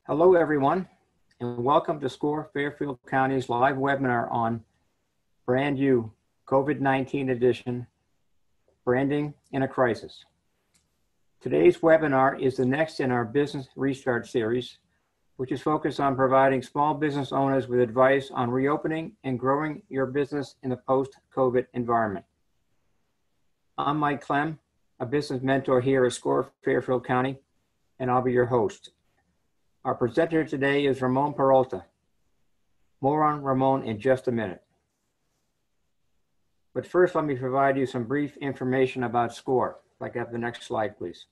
Hello, everyone, and welcome to SCORE Fairfield County's live webinar on Brand New COVID-19 edition, Branding in a Crisis. Today's webinar is the next in our Business Restart series, which is focused on providing small business owners with advice on reopening and growing your business in the post-COVID environment. I'm Mike Clem, a business mentor here at SCORE Fairfield County, and I'll be your host. Our presenter today is Ramon Peralta. More on Ramon in just a minute. But first, let me provide you some brief information about SCORE. If I could have the next slide, please.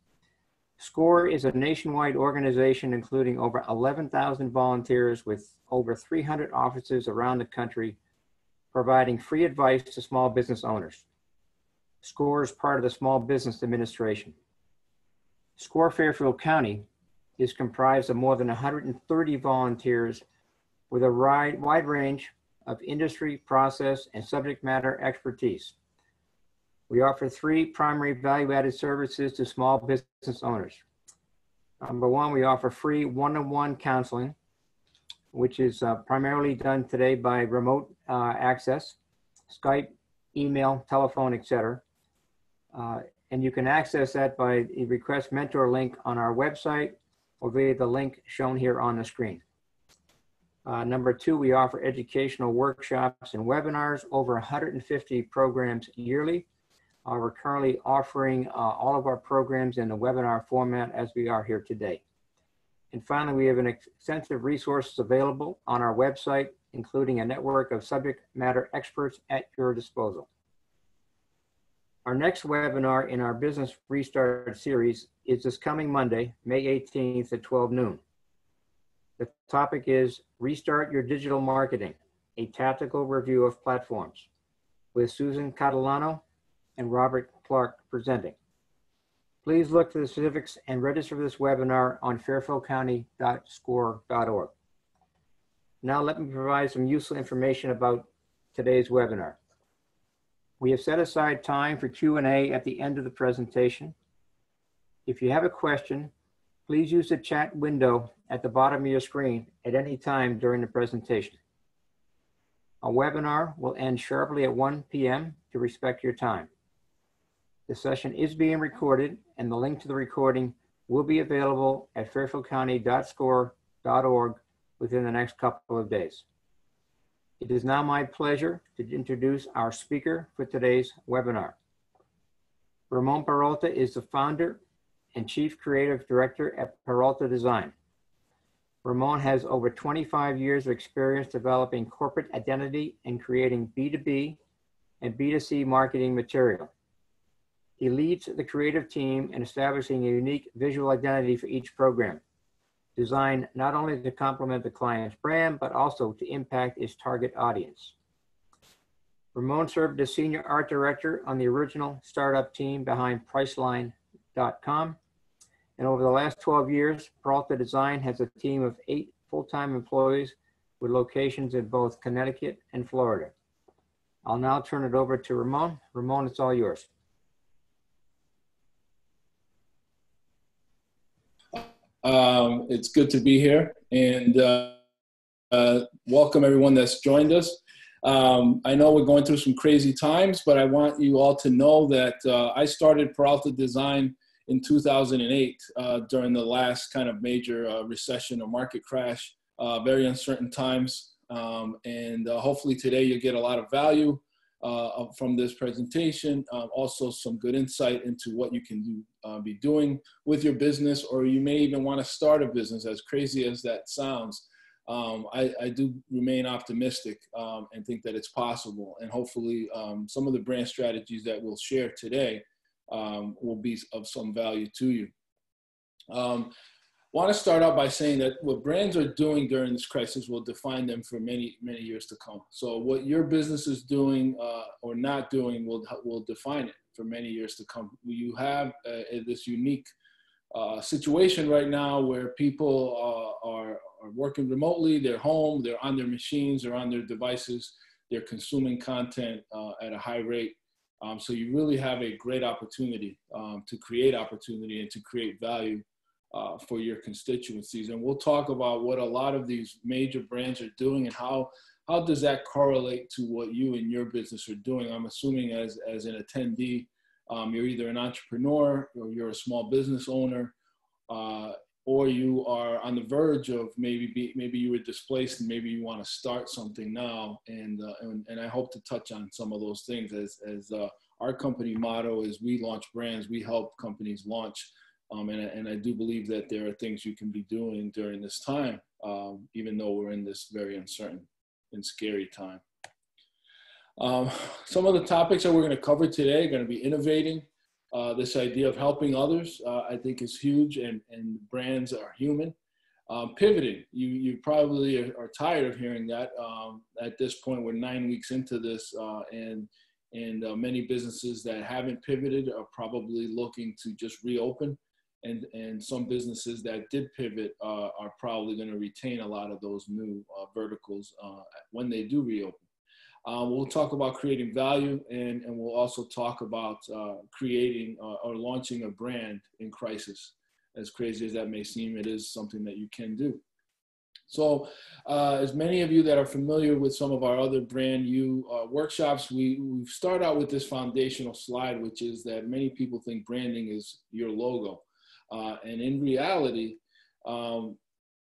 SCORE is a nationwide organization including over 11,000 volunteers with over 300 offices around the country, providing free advice to small business owners. SCORE is part of the Small Business Administration. SCORE Fairfield County is comprised of more than 130 volunteers with a wide range of industry, process, and subject matter expertise. We offer three primary value-added services to small business owners. Number one, we offer free one-on-one counseling, which is primarily done today by remote access, Skype, email, telephone, etc. And you can access that by the request mentor link on our website or via the link shown here on the screen. Number two, we offer educational workshops and webinars, over 150 programs yearly. We're currently offering all of our programs in the webinar format as we are here today. And finally, we have an extensive resources available on our website, including a network of subject matter experts at your disposal. Our next webinar in our Business Restart series is this coming Monday, May 18th at 12 noon. The topic is Restart Your Digital Marketing, a tactical review of platforms, with Susan Catalano and Robert Clark presenting. Please look for the specifics and register for this webinar on fairfieldcounty.score.org. Now let me provide some useful information about today's webinar. We have set aside time for Q&A at the end of the presentation. If you have a question, please use the chat window at the bottom of your screen at any time during the presentation. Our webinar will end sharply at 1 p.m. to respect your time. The session is being recorded, and the link to the recording will be available at fairfieldcounty.score.org within the next couple of days. It is now my pleasure to introduce our speaker for today's webinar. Ramon Peralta is the founder and Chief Creative Director at Peralta Design. Ramon has over 25 years of experience developing corporate identity and creating B2B and B2C marketing material. He leads the creative team in establishing a unique visual identity for each program, designed not only to complement the client's brand, but also to impact its target audience. Ramon served as Senior Art Director on the original startup team behind Priceline.com. And over the last 12 years, Peralta Design has a team of 8 full-time employees with locations in both Connecticut and Florida. I'll now turn it over to Ramon. Ramon, it's all yours. It's good to be here, and welcome everyone that's joined us. I know we're going through some crazy times, but I want you all to know that I started Peralta Design in 2008 during the last kind of major recession or market crash, very uncertain times. And hopefully today you'll get a lot of value from this presentation, also some good insight into what you can be doing with your business, or you may even want to start a business, as crazy as that sounds. I do remain optimistic and think that it's possible. And hopefully some of the brand strategies that we'll share today will be of some value to you. Want to start out by saying that what brands are doing during this crisis will define them for many, many years to come. So what your business is doing or not doing will define it for many years to come. You have this unique situation right now where people are working remotely, they're home, they're on their machines, they're on their devices, they're consuming content at a high rate. So you really have a great opportunity to create opportunity and to create value for your constituencies. And we'll talk about what a lot of these major brands are doing and how does that correlate to what you and your business are doing. I'm assuming as an attendee, you're either an entrepreneur or you're a small business owner, or you are on the verge of maybe you were displaced and maybe you want to start something now. And I hope to touch on some of those things as our company motto is we launch brands, we help companies launch. And I do believe that there are things you can be doing during this time, even though we're in this very uncertain and scary time. Some of the topics that we're going to cover today are going to be innovating. This idea of helping others, I think, is huge, and brands are human. Pivoting, you probably are tired of hearing that. At this point, we're 9 weeks into this, and many businesses that haven't pivoted are probably looking to just reopen. And some businesses that did pivot are probably going to retain a lot of those new verticals when they do reopen. We'll talk about creating value, and we'll also talk about creating or launching a brand in crisis. As crazy as that may seem, it is something that you can do. So as many of you that are familiar with some of our other brand new workshops, we start out with this foundational slide, which is that many people think branding is your logo. And in reality,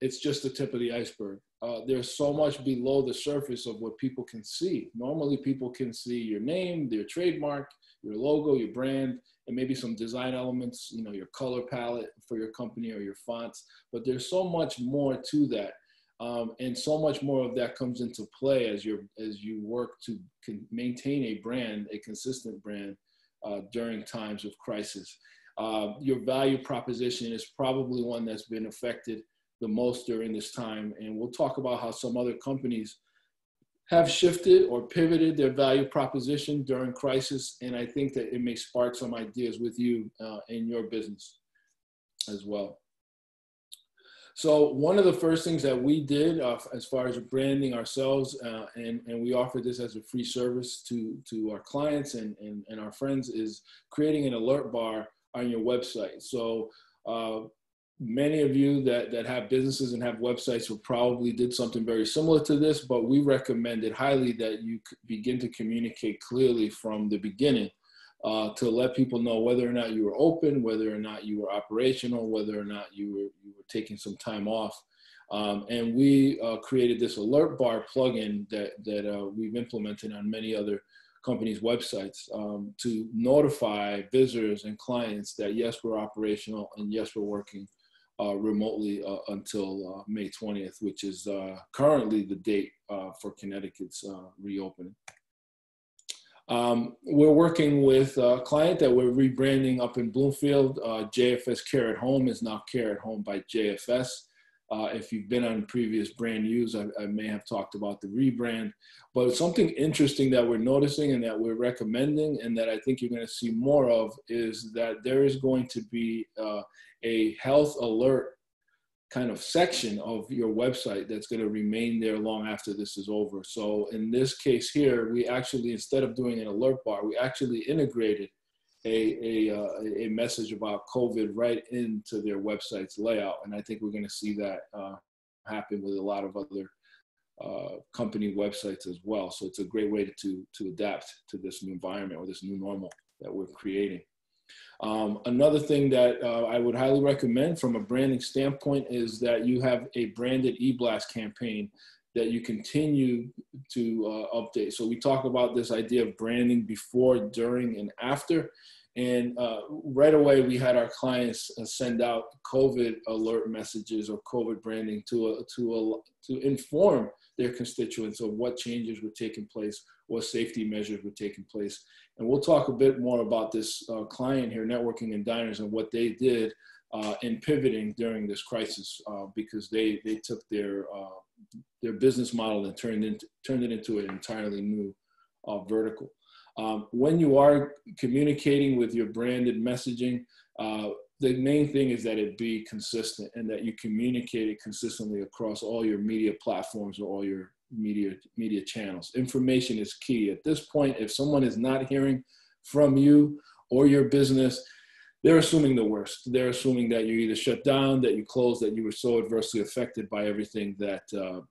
it's just the tip of the iceberg. There's so much below the surface of what people can see. Normally, people can see your name, your trademark, your logo, your brand, and maybe some design elements, your color palette for your company or your fonts. But there's so much more to that. And so much more of that comes into play as you work to maintain a brand, a consistent brand during times of crisis. Your value proposition is probably one that's been affected the most during this time. And we'll talk about how some other companies have shifted or pivoted their value proposition during crisis. And I think that it may spark some ideas with you in your business as well. So one of the first things that we did as far as branding ourselves, and we offer this as a free service to our clients and our friends, is creating an alert bar on your website. So many of you that have businesses and have websites will probably did something very similar to this, but we recommend it highly that you begin to communicate clearly from the beginning to let people know whether or not you were open, whether or not you were operational, whether or not you were taking some time off. And we created this alert bar plugin that we've implemented on many other companies' websites to notify visitors and clients that yes, we're operational and yes, we're working remotely until May 20th, which is currently the date for Connecticut's reopening. We're working with a client that we're rebranding up in Bloomfield. JFS Care at Home is now Care at Home by JFS. If you've been on previous brand news, I may have talked about the rebrand, but something interesting that we're noticing and that we're recommending and that I think you're going to see more of is that there is going to be a health alert kind of section of your website that's going to remain there long after this is over. So in this case here, we actually, instead of doing an alert bar, we actually integrated a message about COVID right into their website's layout. And I think we're going to see that happen with a lot of other company websites as well. So it's a great way to adapt to this new environment or this new normal that we're creating. Another thing that I would highly recommend from a branding standpoint is that you have a branded e-blast campaign that you continue to update. So we talk about this idea of branding before, during, and after. And right away, we had our clients send out COVID alert messages or COVID branding to inform their constituents of what changes were taking place, what safety measures were taking place. And we'll talk a bit more about this client here, Networking and Diners, and what they did in pivoting during this crisis, because they took their business model and turned it into an entirely new vertical. When you are communicating with your branded messaging, the main thing is that it be consistent and that you communicate it consistently across all your media platforms or all your media channels. Information is key. At this point, if someone is not hearing from you or your business, they're assuming the worst. They're assuming that you're either shut down, that you closed, that you were so adversely affected by everything that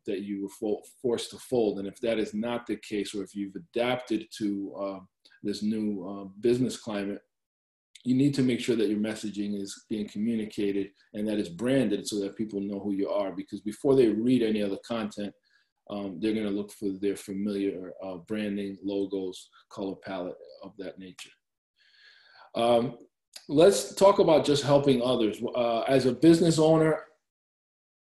that you were forced to fold. And if that is not the case, or if you've adapted to this new business climate, you need to make sure that your messaging is being communicated and that it's branded so that people know who you are. Because before they read any other content, they're going to look for their familiar branding, logos, color palette of that nature. Let's talk about just helping others. As a business owner,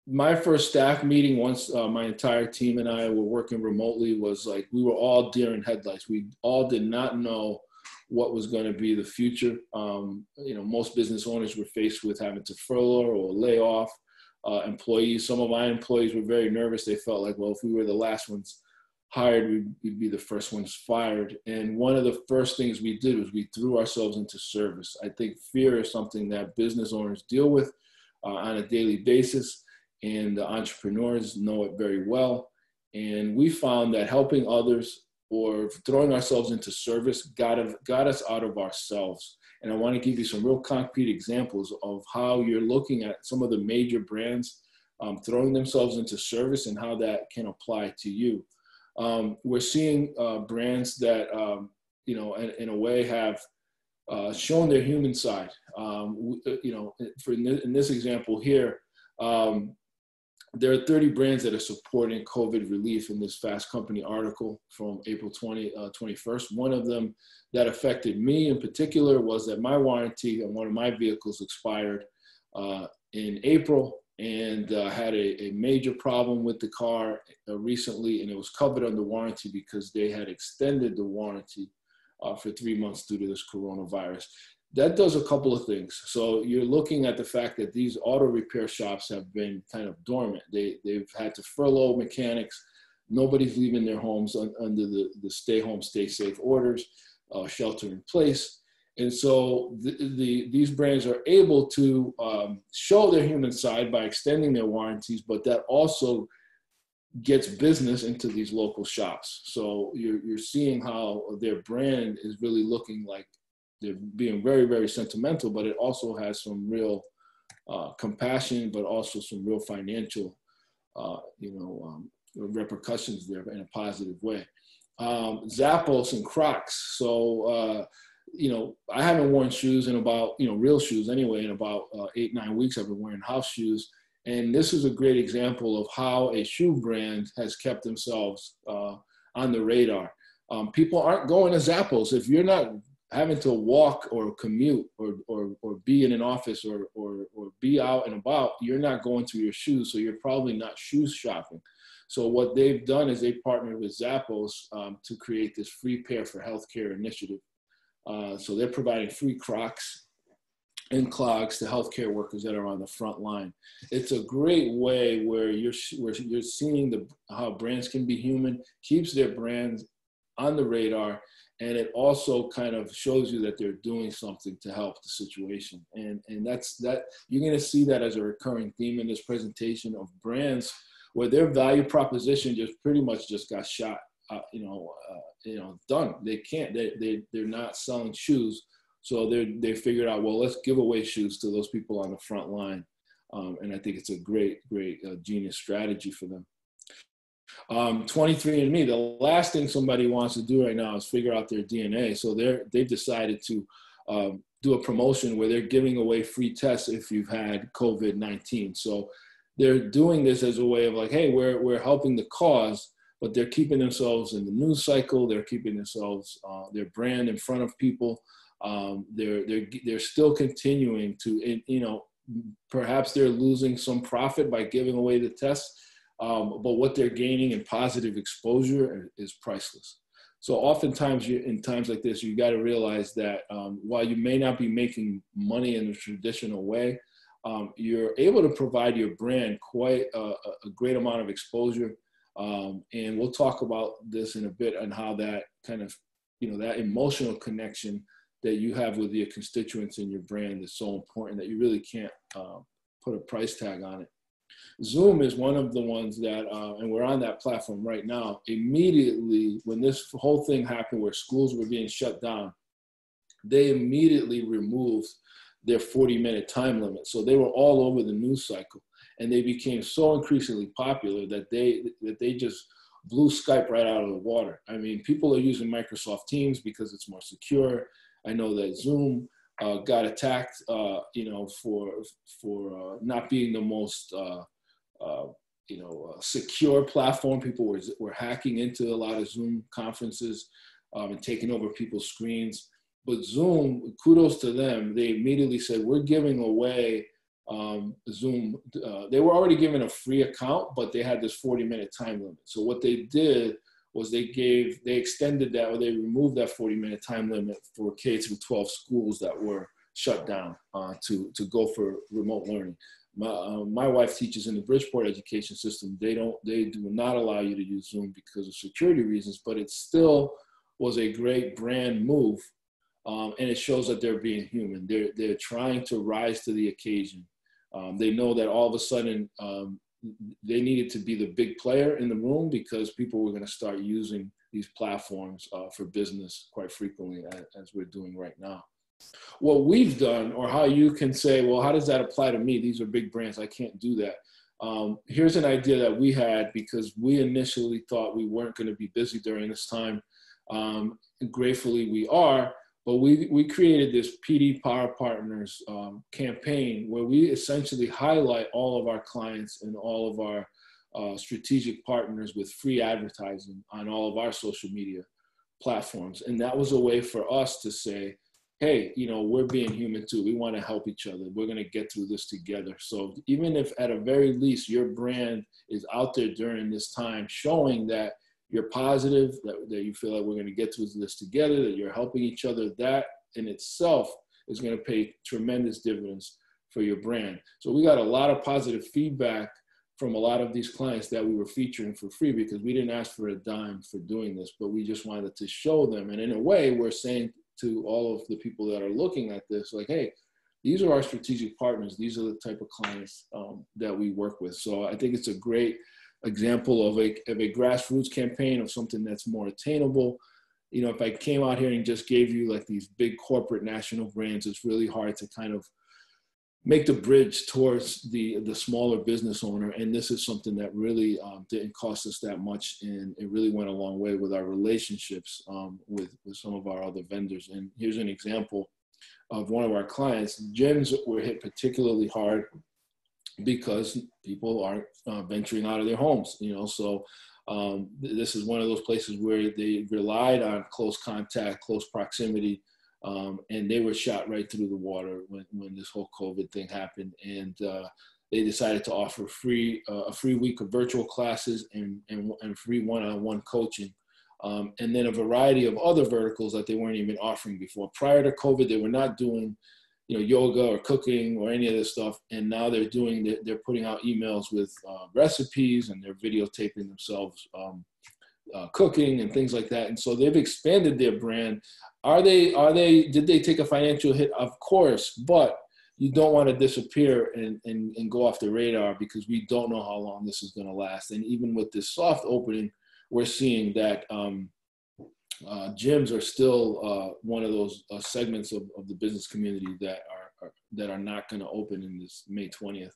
my first staff meeting, once my entire team and I were working remotely, was like we were all deer in headlights. We all did not know what was going to be the future. You know, most business owners were faced with having to furlough or lay off employees. Some of my employees were very nervous. They felt like, well, if we were the last ones hired, we'd be the first ones fired. And one of the first things we did was we threw ourselves into service. I think fear is something that business owners deal with on a daily basis, and the entrepreneurs know it very well. And we found that helping others or throwing ourselves into service got us out of ourselves. And I want to give you some real concrete examples of how you're looking at some of the major brands throwing themselves into service and how that can apply to you. We're seeing brands that, you know, in a way have shown their human side. You know, in this example here, there are 30 brands that are supporting COVID relief in this Fast Company article from April 21st. One of them that affected me in particular was that my warranty on one of my vehicles expired in April, and had a major problem with the car recently, and it was covered under warranty because they had extended the warranty for 3 months due to this coronavirus. That does a couple of things. So you're looking at the fact that these auto repair shops have been kind of dormant. They've had to furlough mechanics. Nobody's leaving their homes under the stay home, stay safe orders, shelter in place. And so these brands are able to show their human side by extending their warranties, but that also gets business into these local shops. So you're seeing how their brand is really looking like they're being very, very sentimental, but it also has some real compassion, but also some real financial, you know, repercussions there in a positive way. Zappos and Crocs. So, you know, I haven't worn shoes in about, you know, real shoes anyway, in about 8-9 weeks. I've been wearing house shoes. And this is a great example of how a shoe brand has kept themselves on the radar. People aren't going to Zappos. If you're not having to walk or commute or be in an office or be out and about, you're not going through your shoes. So you're probably not shoes shopping. So what they've done is they partnered with Zappos to create this free pair for healthcare initiative. So they're providing free Crocs and clogs to healthcare workers that are on the front line. It's a great way where you're seeing how brands can be human, keeps their brands on the radar, and it also kind of shows you that they're doing something to help the situation. And that's you're going to see that as a recurring theme in this presentation of brands where their value proposition just pretty much just got shot, done. They can't. They're not selling shoes, so they figured out, well, let's give away shoes to those people on the front line, and I think it's a great genius strategy for them. 23andMe, the last thing somebody wants to do right now is figure out their DNA. So they've decided to do a promotion where they're giving away free tests if you've had COVID-19. So they're doing this as a way of like, hey, we're helping the cause, but they're keeping themselves in the news cycle. They're keeping themselves, their brand in front of people. They're still continuing to, you know, perhaps they're losing some profit by giving away the tests. But what they're gaining in positive exposure is priceless. So oftentimes in times like this, you got to realize that while you may not be making money in the traditional way, you're able to provide your brand quite a great amount of exposure. And we'll talk about this in a bit on how that kind of, you know, that emotional connection that you have with your constituents and your brand is so important that you really can't put a price tag on it. Zoom is one of the ones that, and we're on that platform right now, immediately when this whole thing happened where schools were being shut down, they immediately removed their 40-minute time limit. So they were all over the news cycle, and they became so increasingly popular that they just blew Skype right out of the water. I mean, people are using Microsoft Teams because it's more secure. I know that Zoom got attacked, for not being the most secure platform. People were hacking into a lot of Zoom conferences and taking over people's screens. But Zoom, kudos to them, they immediately said, we're giving away Zoom. They were already given a free account, but they had this 40-minute time limit. So what they did was they extended that, or they removed that 40-minute time limit for K through 12 schools that were shut down to go for remote learning. My wife teaches in the Bridgeport education system. They do not allow you to use Zoom because of security reasons, but it still was a great brand move. And it shows that they're being human. They're trying to rise to the occasion. They know that all of a sudden they needed to be the big player in the room because people were going to start using these platforms for business quite frequently, as we're doing right now. What we've done, or how you can say, well, how does that apply to me? These are big brands. I can't do that. Here's an idea that we had because we initially thought we weren't going to be busy during this time. Gratefully, we are. But we created this PD Power Partners campaign where we essentially highlight all of our clients and all of our strategic partners with free advertising on all of our social media platforms. And that was a way for us to say, hey, we're being human too. We want to help each other. We're going to get through this together. So even if at a very least your brand is out there during this time showing that you're positive, that you feel like we're going to get through this together, that you're helping each other, that in itself is going to pay tremendous dividends for your brand. So we got a lot of positive feedback from a lot of these clients that we were featuring for free because we didn't ask for a dime for doing this, but we just wanted to show them. And in a way, we're saying to all of the people that are looking at this, like, hey, these are our strategic partners. These are the type of clients that we work with. So I think it's a great example of a grassroots campaign of something that's more attainable. If I came out here and just gave you like these big corporate national brands, it's really hard to kind of make the bridge towards the smaller business owner. And this is something that really didn't cost us that much. And it really went a long way with our relationships with some of our other vendors. And here's an example of one of our clients. Gyms were hit particularly hard because people aren't venturing out of their homes, So this is one of those places where they relied on close contact, close proximity, and they were shot right through the water when this whole COVID thing happened. And they decided to offer a free week of virtual classes and free one-on-one coaching. And then a variety of other verticals that they weren't even offering before. Prior to COVID, they were not doing yoga or cooking or any of this stuff. And now they're putting out emails with recipes, and they're videotaping themselves cooking and things like that. And so they've expanded their brand. Did they take a financial hit? Of course, but you don't want to disappear and go off the radar because we don't know how long this is going to last. And even with this soft opening, we're seeing that gyms are still one of those segments of the business community that are not going to open in this May 20th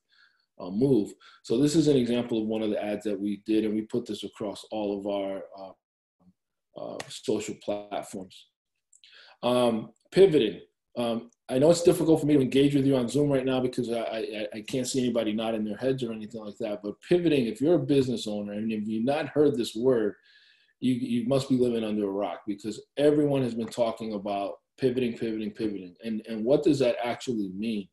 move. So this is an example of one of the ads that we did, and we put this across all of our social platforms. Pivoting. I know it's difficult for me to engage with you on Zoom right now because I can't see anybody nodding their heads or anything like that. But pivoting, if you're a business owner and if you've not heard this word, you must be living under a rock because everyone has been talking about pivoting. And what does that actually mean?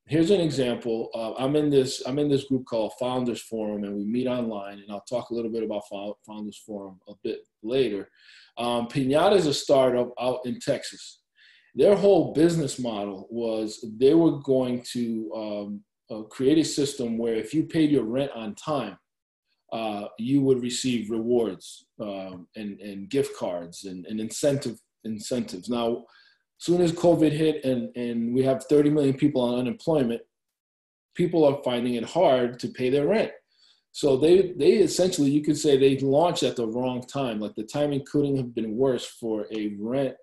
Here's an example. I'm in this group called Founders Forum, and we meet online, and I'll talk a little bit about Founders Forum a bit later. Pinata is a startup out in Texas. Their whole business model was they were going to create a system where if you paid your rent on time, you would receive rewards and gift cards and incentives. Now, as soon as COVID hit and we have 30 million people on unemployment, people are finding it hard to pay their rent. So they essentially, you could say they launched at the wrong time. Like the timing couldn't have been worse for a rent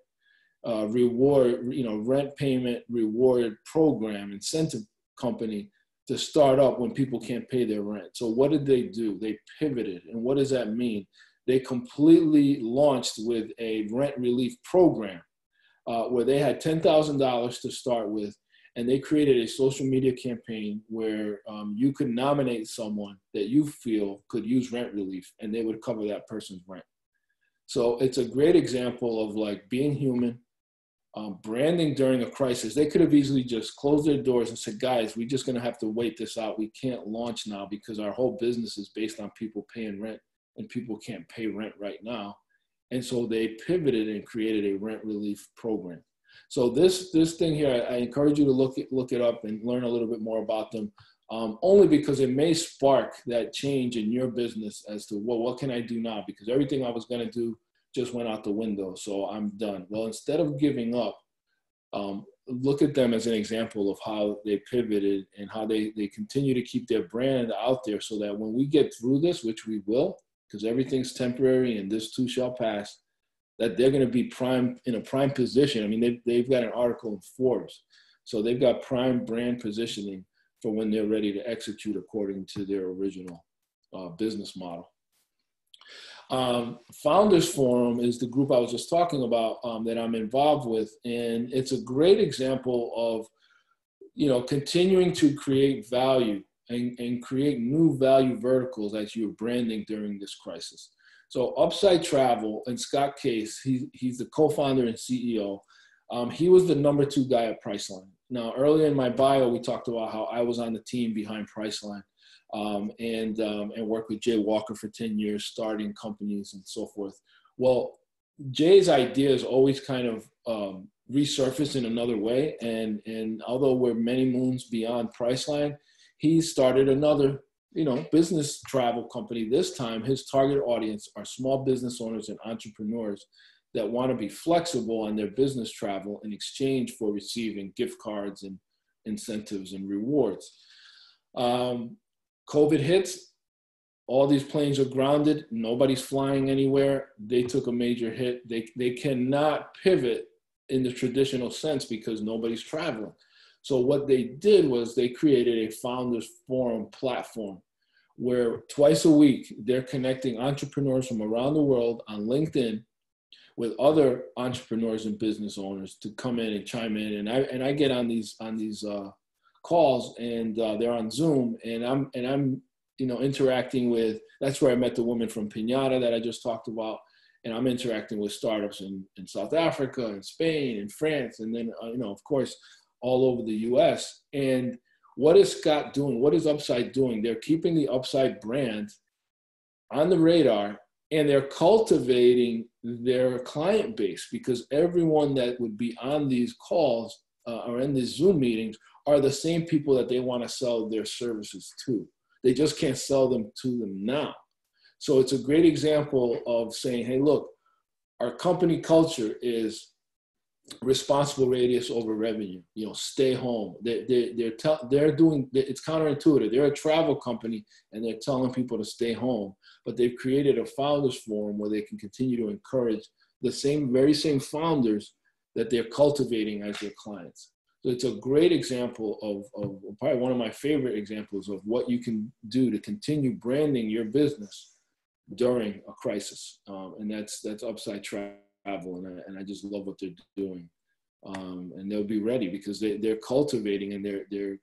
reward, rent payment reward program, incentive company to start up when people can't pay their rent. So what did they do? They pivoted. And what does that mean? They completely launched with a rent relief program where they had $10,000 to start with. And they created a social media campaign where you could nominate someone that you feel could use rent relief, and they would cover that person's rent. So it's a great example of like being human, branding during a crisis. They could have easily just closed their doors and said, guys, we're just going to have to wait this out. We can't launch now because our whole business is based on people paying rent, and people can't pay rent right now. And so they pivoted and created a rent relief program. So this thing here, I encourage you to look it up and learn a little bit more about them, only because it may spark that change in your business as to, well, what can I do now? Because everything I was going to do just went out the window, so I'm done. Well, instead of giving up, look at them as an example of how they pivoted and how they continue to keep their brand out there, so that when we get through this, which we will, because everything's temporary and this too shall pass, that they're going to be in a prime position. I mean, they've got an article in Forbes, so they've got prime brand positioning for when they're ready to execute according to their original business model. Founders Forum is the group I was just talking about that I'm involved with, and it's a great example of continuing to create value and create new value verticals as you're branding during this crisis. So Upside Travel and Scott Case, he's the co-founder and CEO. He was the #2 guy at Priceline. Now, earlier in my bio, we talked about how I was on the team behind Priceline and worked with Jay Walker for 10 years, starting companies and so forth. Well, Jay's ideas always kind of resurface in another way. And although we're many moons beyond Priceline, he started another business travel company. This time, his target audience are small business owners and entrepreneurs that want to be flexible on their business travel in exchange for receiving gift cards and incentives and rewards. COVID hits, all these planes are grounded, nobody's flying anywhere. They took a major hit. They cannot pivot in the traditional sense because nobody's traveling. So what they did was they created a Founders Forum platform where twice a week they're connecting entrepreneurs from around the world on LinkedIn with other entrepreneurs and business owners to come in and chime in. And I get on these calls, and they're on Zoom, and I'm interacting with. That's where I met the woman from Pinata that I just talked about, and I'm interacting with startups in South Africa and Spain and France, and then of course all over the U.S. And what is Scott doing? What is Upside doing? They're keeping the Upside brand on the radar, and they're cultivating their client base, because everyone that would be on these calls or in these Zoom meetings are the same people that they want to sell their services to. They just can't sell them to them now. So it's a great example of saying, hey, look, our company culture is responsible radius over revenue. Stay home. They're doing. It's counterintuitive. They're a travel company and they're telling people to stay home, but they've created a Founders Forum where they can continue to encourage the very same founders that they're cultivating as their clients. So it's a great example of probably one of my favorite examples of what you can do to continue branding your business during a crisis, and that's Upside Travel. And I just love what they're doing, and they'll be ready because they're cultivating and they're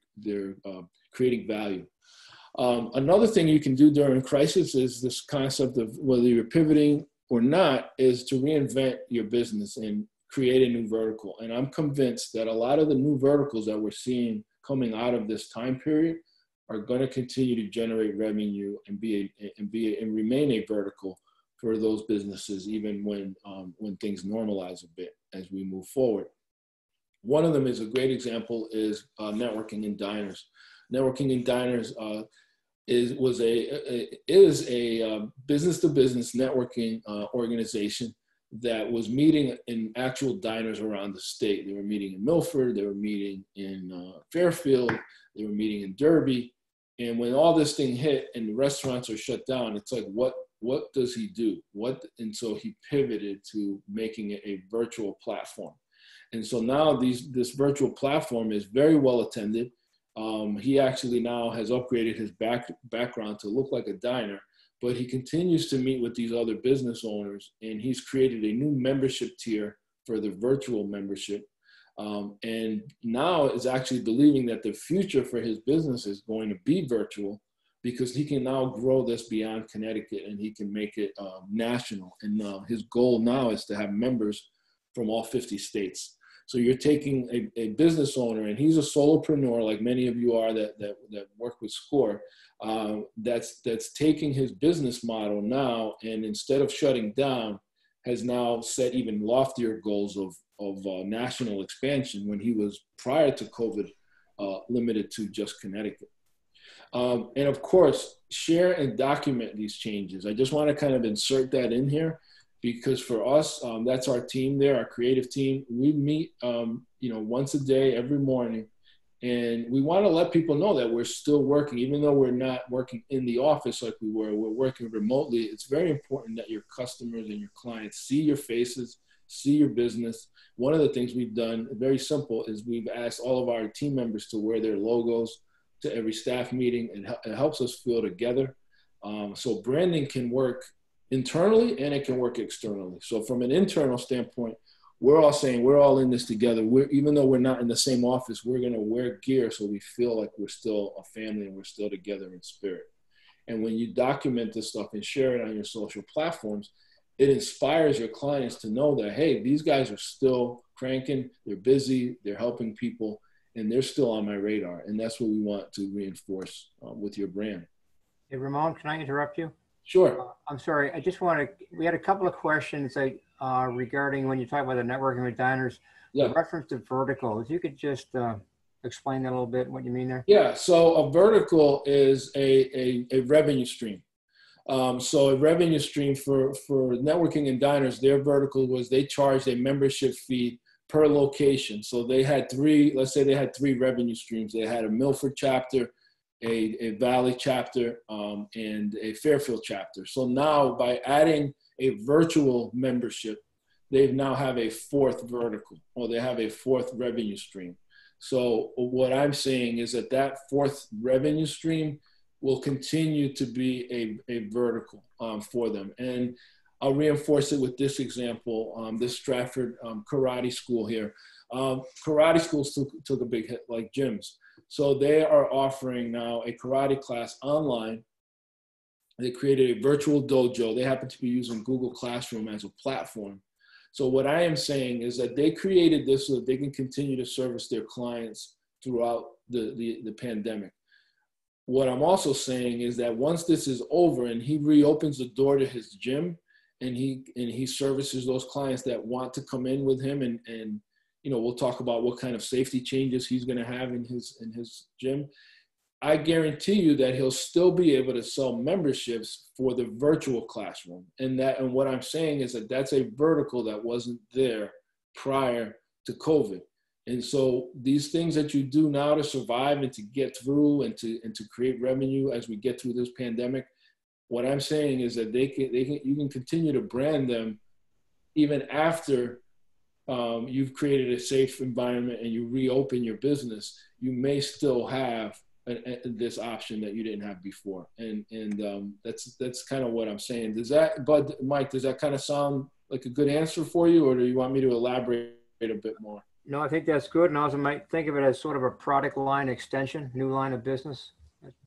creating value. Another thing you can do during crisis is this concept of whether you're pivoting or not is to reinvent your business and create a new vertical. And I'm convinced that a lot of the new verticals that we're seeing coming out of this time period are going to continue to generate revenue and remain a vertical for those businesses, even when things normalize a bit as we move forward. One of them is a great example is networking in diners. Networking in diners is a business-to-business networking organization that was meeting in actual diners around the state. They were meeting in Milford, they were meeting in Fairfield, they were meeting in Derby. And when all this thing hit and the restaurants are shut down, it's like, what does he do? And so he pivoted to making it a virtual platform. And so now this virtual platform is very well attended. He actually now has upgraded his background to look like a diner, but he continues to meet with these other business owners, and he's created a new membership tier for the virtual membership. And now is actually believing that the future for his business is going to be virtual, because he can now grow this beyond Connecticut and he can make it national. And his goal now is to have members from all 50 states. So you're taking a business owner, and he's a solopreneur like many of you are that work with SCORE, that's taking his business model now, and instead of shutting down, has now set even loftier goals of national expansion, when he was, prior to COVID, limited to just Connecticut. And of course, share and document these changes. I just want to kind of insert that in here, because for us, that's our team there, our creative team. We meet, once a day, every morning, and we want to let people know that we're still working, even though we're not working in the office like we were. We're working remotely. It's very important that your customers and your clients see your faces, see your business. One of the things we've done, very simple, is we've asked all of our team members to wear their logos to every staff meeting, and it helps us feel together. So branding can work internally and it can work externally. So from an internal standpoint, we're all saying we're all in this together. Even though we're not in the same office, we're going to wear gear so we feel like we're still a family and we're still together in spirit. And when you document this stuff and share it on your social platforms, it inspires your clients to know that, hey, these guys are still cranking, they're busy, they're helping people, and they're still on my radar. And that's what we want to reinforce with your brand. Hey, Ramon, can I interrupt you? Sure. I'm sorry. I just we had a couple of questions regarding when you talk about the networking with diners, Yeah. the reference to vertical. If you could just explain that a little bit, what you mean there? Yeah. So a vertical is a revenue stream. So a revenue stream for networking and diners, their vertical was they charged a membership fee per location. So they had let's say they had three revenue streams. They had a Milford chapter, a Valley chapter, and a Fairfield chapter. So now by adding a virtual membership, they now have a fourth vertical, or they have a fourth revenue stream. So what I'm saying is that fourth revenue stream will continue to be a vertical for them. And I'll reinforce it with this example, this Stratford karate school here. Karate schools took a big hit, like gyms. So they are offering now a karate class online. They created a virtual dojo. They happen to be using Google Classroom as a platform. So what I am saying is that they created this so that they can continue to service their clients throughout the pandemic. What I'm also saying is that once this is over and he reopens the door to his gym, and he services those clients that want to come in with him, and we'll talk about what kind of safety changes he's going to have in his gym. I guarantee you that he'll still be able to sell memberships for the virtual classroom. And what I'm saying is that that's a vertical that wasn't there prior to COVID. And so these things that you do now to survive and to get through and to create revenue as we get through this pandemic, what I'm saying is that you can continue to brand them even after you've created a safe environment and you reopen your business. You may still have this option that you didn't have before, and that's kind of what I'm saying. Mike, does that kind of sound like a good answer for you, or do you want me to elaborate a bit more? No, I think that's good. And also might think of it as sort of a product line extension, new line of business.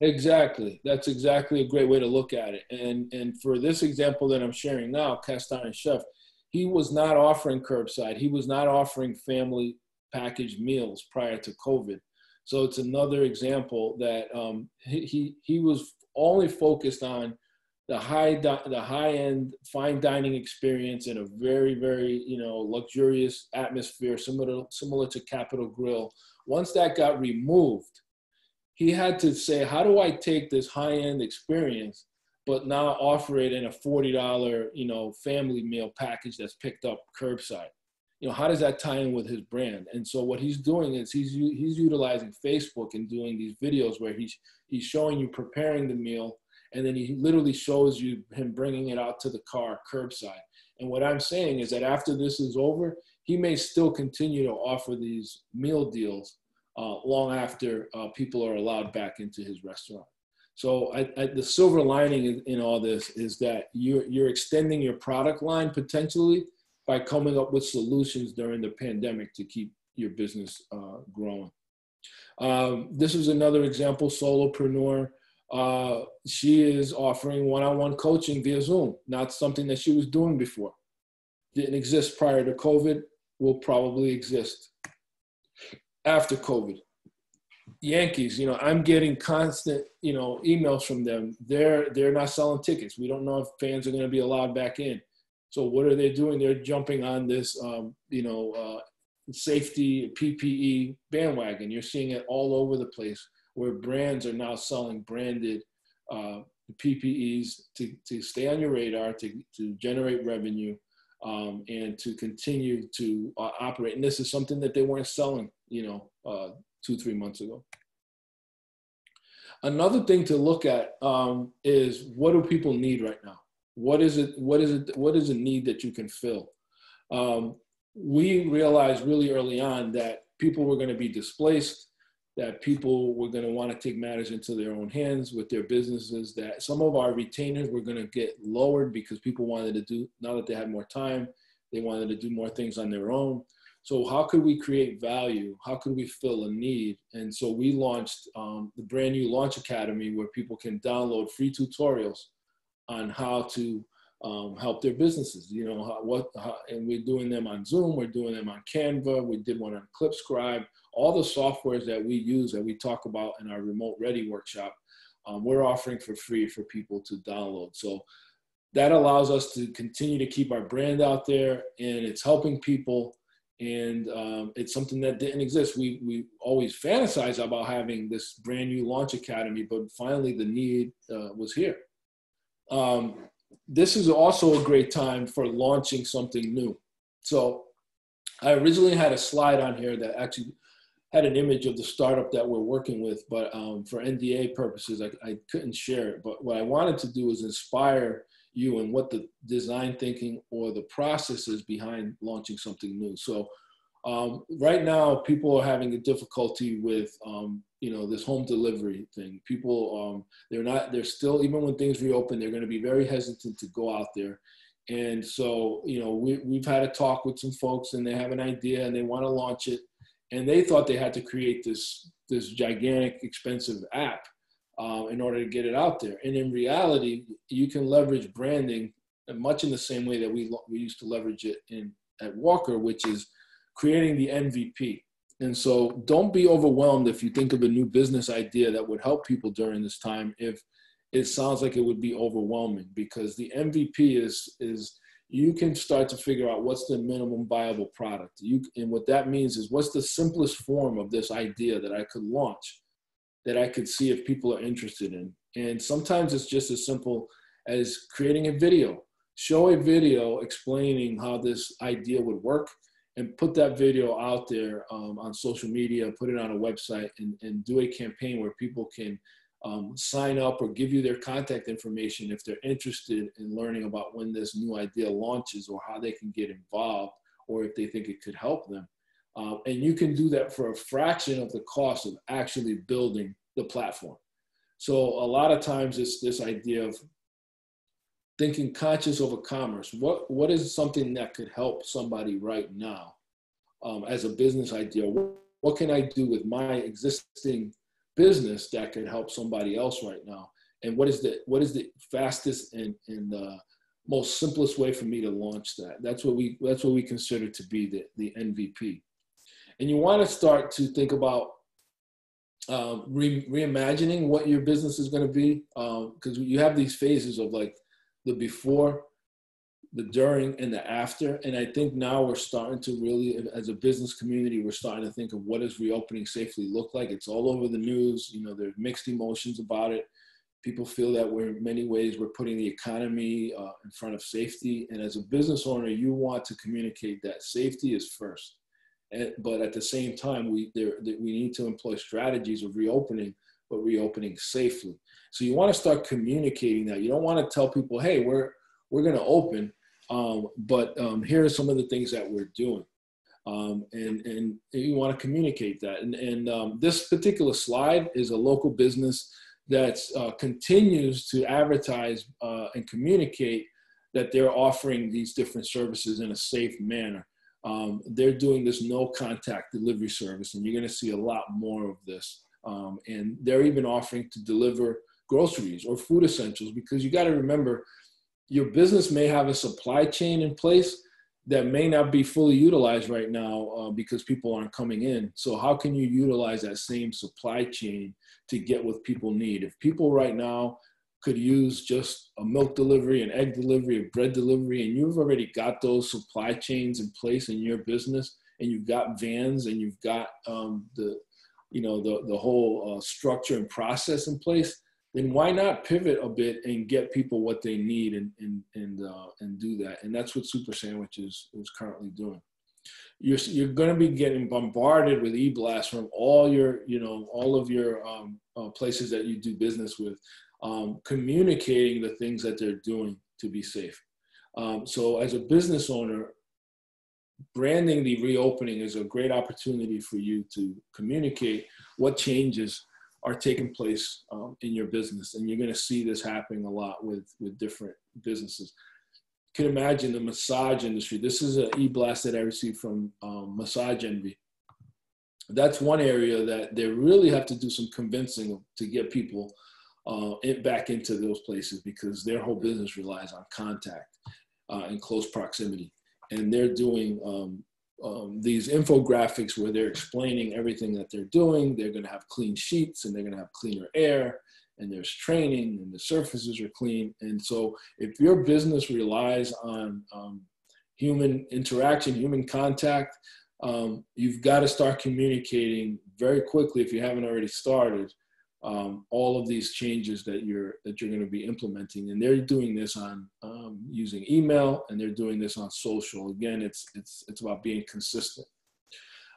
Exactly. That's exactly a great way to look at it. And for this example that I'm sharing now, Cast Iron Chef, he was not offering curbside. He was not offering family packaged meals prior to COVID. So it's another example that he was only focused on the high-end fine dining experience in a very, very luxurious atmosphere, similar to Capitol Grill. Once that got removed, he had to say, how do I take this high-end experience, but now offer it in a $40 family meal package that's picked up curbside? How does that tie in with his brand? And so what he's doing is he's utilizing Facebook and doing these videos where he's showing you preparing the meal, and then he literally shows you him bringing it out to the car curbside. And what I'm saying is that after this is over, he may still continue to offer these meal deals long after people are allowed back into his restaurant. So the silver lining in all this is that you're extending your product line potentially by coming up with solutions during the pandemic to keep your business growing. This is another example, solopreneur. She is offering one-on-one coaching via Zoom, not something that she was doing before. Didn't exist prior to COVID, will probably exist after COVID. Yankees, I'm getting constant, emails from them. They're not selling tickets. We don't know if fans are going to be allowed back in. So what are they doing? They're jumping on this, safety PPE bandwagon. You're seeing it all over the place where brands are now selling branded PPEs to stay on your radar, to generate revenue, and to continue to operate. And this is something that they weren't selling, 2-3 months ago. Another thing to look at is, what do people need right now? What is a need that you can fill? We realized really early on that people were going to be displaced, that people were going to want to take matters into their own hands with their businesses, that some of our retainers were going to get lowered because people wanted to do, now that they had more time, they wanted to do more things on their own. So how could we create value? How could we fill a need? And so we launched the brand new Launch Academy, where people can download free tutorials on how to help their businesses. And we're doing them on Zoom, we're doing them on Canva, we did one on ClipScribe, all the softwares that we use that we talk about in our Remote Ready workshop, we're offering for free for people to download. So that allows us to continue to keep our brand out there, and it's helping people. And it's something that didn't exist. We always fantasize about having this brand new Launch Academy, but finally the need was here. This is also a great time for launching something new. So I originally had a slide on here that actually had an image of the startup that we're working with, but for NDA purposes, I couldn't share it. But what I wanted to do is inspire you and what the design thinking or the process is behind launching something new. So right now, people are having a difficulty with, this home delivery thing. People, they're still, even when things reopen, they're going to be very hesitant to go out there. And so, we've had a talk with some folks, and they have an idea and they want to launch it. And they thought they had to create this gigantic, expensive app in order to get it out there. And in reality, you can leverage branding much in the same way that we used to leverage it at Walker, which is creating the MVP. And so don't be overwhelmed if you think of a new business idea that would help people during this time, if it sounds like it would be overwhelming, because the MVP is you can start to figure out what's the minimum viable product. And what that means is, what's the simplest form of this idea that I could launch, that I could see if people are interested in. And sometimes it's just as simple as creating a video. Show a video explaining how this idea would work, and put that video out there on social media, put it on a website, and do a campaign where people can sign up or give you their contact information if they're interested in learning about when this new idea launches, or how they can get involved, or if they think it could help them. And you can do that for a fraction of the cost of actually building the platform. So a lot of times it's this idea of thinking conscious over commerce. What is something that could help somebody right now as a business idea? What can I do with my existing business that can help somebody else right now? And what is the fastest and most simplest way for me to launch that? That's what we consider to be the MVP. And you want to start to think about reimagining what your business is going to be, because you have these phases of like the before, the during, and the after. And I think now we're starting to really, as a business community, we're starting to think of what does reopening safely look like. It's all over the news. There's mixed emotions about it. People feel that in many ways, we're putting the economy in front of safety. And as a business owner, you want to communicate that safety is first. But at the same time, we need to employ strategies of reopening, but reopening safely. So you want to start communicating that. You don't want to tell people, hey, we're going to open, but here are some of the things that we're doing. And you want to communicate that. And this particular slide is a local business that continues to advertise and communicate that they're offering these different services in a safe manner. They're doing this no contact delivery service, and you're going to see a lot more of this. And they're even offering to deliver groceries or food essentials, because you got to remember, your business may have a supply chain in place that may not be fully utilized right now because people aren't coming in. So how can you utilize that same supply chain to get what people need? If people right now could use just a milk delivery, an egg delivery, a bread delivery, and you've already got those supply chains in place in your business, and you've got vans, and you've got the whole structure and process in place, then why not pivot a bit and get people what they need and do that? And that's what Super Sandwich is currently doing. You're going to be getting bombarded with e-blasts from all of your places that you do business with, communicating the things that they're doing to be safe. So as a business owner, branding the reopening is a great opportunity for you to communicate what changes are taking place in your business. And you're going to see this happening a lot with different businesses. You can imagine the massage industry. This is an e-blast that I received from Massage Envy. That's one area that they really have to do some convincing to get people back into those places, because their whole business relies on contact and close proximity. And they're doing these infographics where they're explaining everything that they're doing. They're going to have clean sheets, and they're going to have cleaner air, and there's training, and the surfaces are clean. And so if your business relies on human interaction, human contact, you've got to start communicating very quickly, if you haven't already started, all of these changes that you're going to be implementing. And they're doing this on using email, and they're doing this on social. Again, it's about being consistent.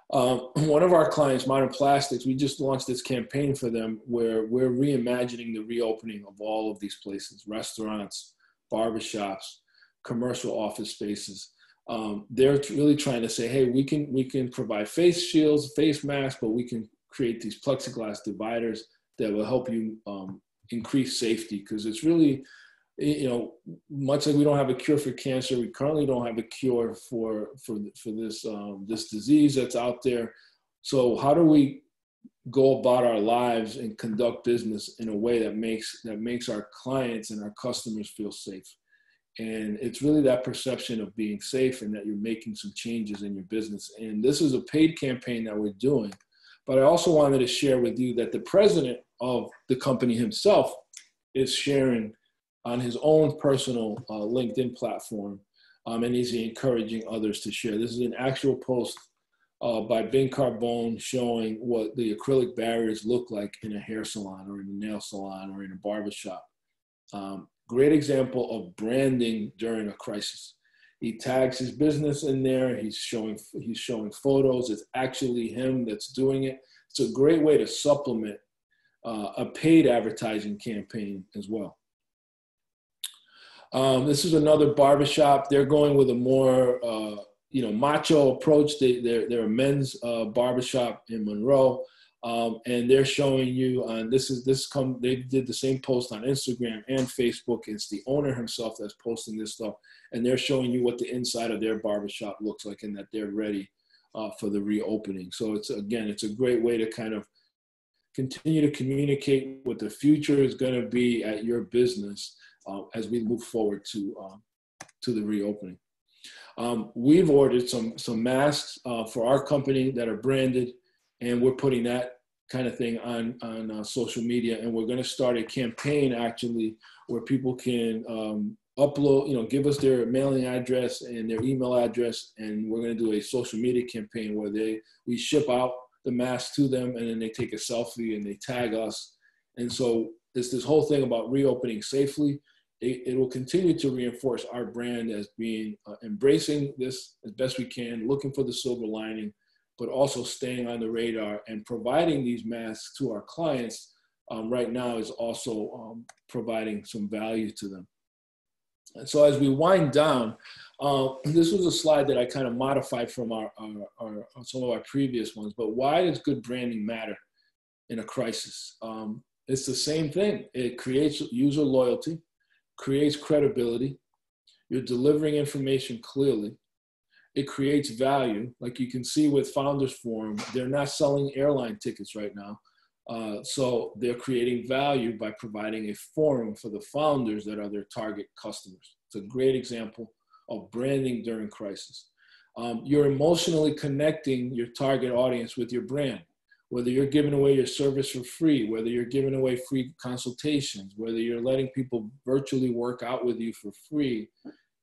One of our clients, Modern Plastics, we just launched this campaign for them where we're reimagining the reopening of all of these places: restaurants, barbershops, commercial office spaces. They're really trying to say, hey, we can provide face shields, face masks, but we can create these plexiglass dividers that will help you increase safety, because it's really, much like we don't have a cure for cancer, we currently don't have a cure for this disease that's out there. So how do we go about our lives and conduct business in a way that makes our clients and our customers feel safe? And it's really that perception of being safe and that you're making some changes in your business. And this is a paid campaign that we're doing. But I also wanted to share with you that the president of the company himself is sharing on his own personal LinkedIn platform, and he's encouraging others to share. This is an actual post by Ben Carbone showing what the acrylic barriers look like in a hair salon or in a nail salon or in a barbershop. Great example of branding during a crisis. He tags his business in there. He's showing photos. It's actually him that's doing it. It's a great way to supplement a paid advertising campaign as well. This is another barbershop. They're going with a more macho approach. They're a men's barbershop in Monroe. And they're showing you on they did the same post on Instagram and Facebook. It's the owner himself that's posting this stuff, and they're showing you what the inside of their barbershop looks like and that they're ready for the reopening. So it's a great way to kind of continue to communicate what the future is going to be at your business as we move forward to the reopening. We've ordered some masks for our company that are branded, and we're putting that kind of thing on social media. And we're going to start a campaign actually where people can upload, give us their mailing address and their email address. And we're going to do a social media campaign where we ship out the mask to them, and then they take a selfie and they tag us. And so it's this whole thing about reopening safely. It will continue to reinforce our brand as being embracing this as best we can, looking for the silver lining, but also staying on the radar and providing these masks to our clients right now is also providing some value to them. And so as we wind down, this was a slide that I kind of modified from some of our previous ones, but why does good branding matter in a crisis? It's the same thing. It creates user loyalty, creates credibility. You're delivering information clearly. It creates value. Like you can see with Founders Forum, they're not selling airline tickets right now. So they're creating value by providing a forum for the founders that are their target customers. It's a great example of branding during crisis. You're emotionally connecting your target audience with your brand, whether you're giving away your service for free, whether you're giving away free consultations, whether you're letting people virtually work out with you for free.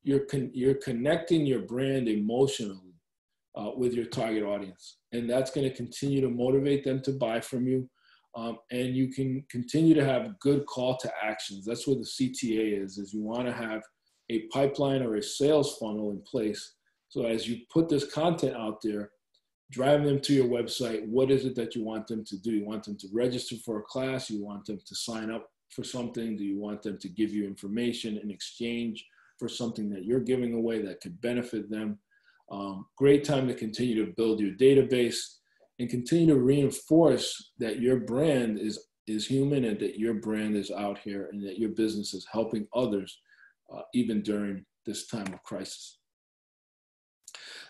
You're connecting your brand emotionally with your target audience. And that's going to continue to motivate them to buy from you. And you can continue to have good call to actions. That's what the CTA is you want to have a pipeline or a sales funnel in place. So as you put this content out there, driving them to your website, what is it that you want them to do? You want them to register for a class? You want them to sign up for something? Do you want them to give you information in exchange for something that you're giving away that could benefit them? Great time to continue to build your database and continue to reinforce that your brand is human and that your brand is out here and that your business is helping others even during this time of crisis.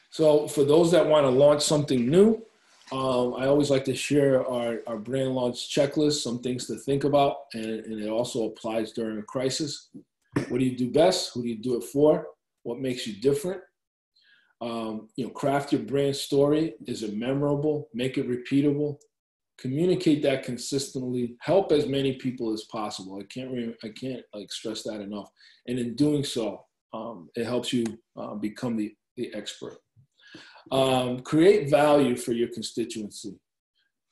So for those that want to launch something new, I always like to share our brand launch checklist, some things to think about, and it also applies during a crisis. What do you do best? Who do you do it for? What makes you different? Craft your brand story. Is it memorable? Make it repeatable. Communicate that consistently. Help as many people as possible. I can't stress that enough. And in doing so, it helps you become the expert. Create value for your constituency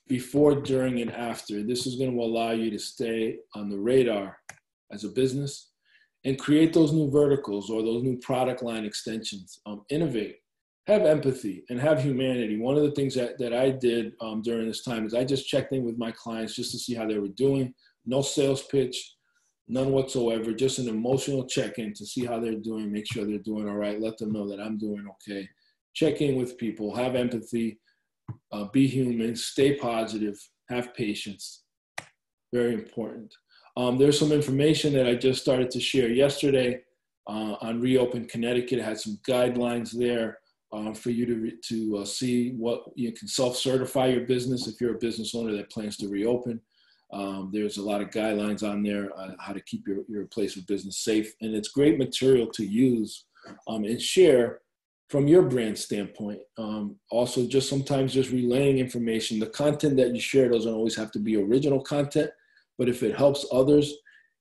before, during, and after. This is going to allow you to stay on the radar as a business and create those new verticals or those new product line extensions. Innovate, have empathy, and have humanity. One of the things that I did during this time is I just checked in with my clients just to see how they were doing. No sales pitch, none whatsoever, just an emotional check-in to see how they're doing, make sure they're doing all right, let them know that I'm doing okay. Check in with people, have empathy, be human, stay positive, have patience. Very important. There's some information that I just started to share yesterday on Reopen Connecticut. It had some guidelines there for you to see what you can self-certify your business if you're a business owner that plans to reopen. There's a lot of guidelines on there on how to keep your place of business safe. And it's great material to use and share from your brand standpoint. Also, just sometimes just relaying information. The content that you share doesn't always have to be original content, but if it helps others,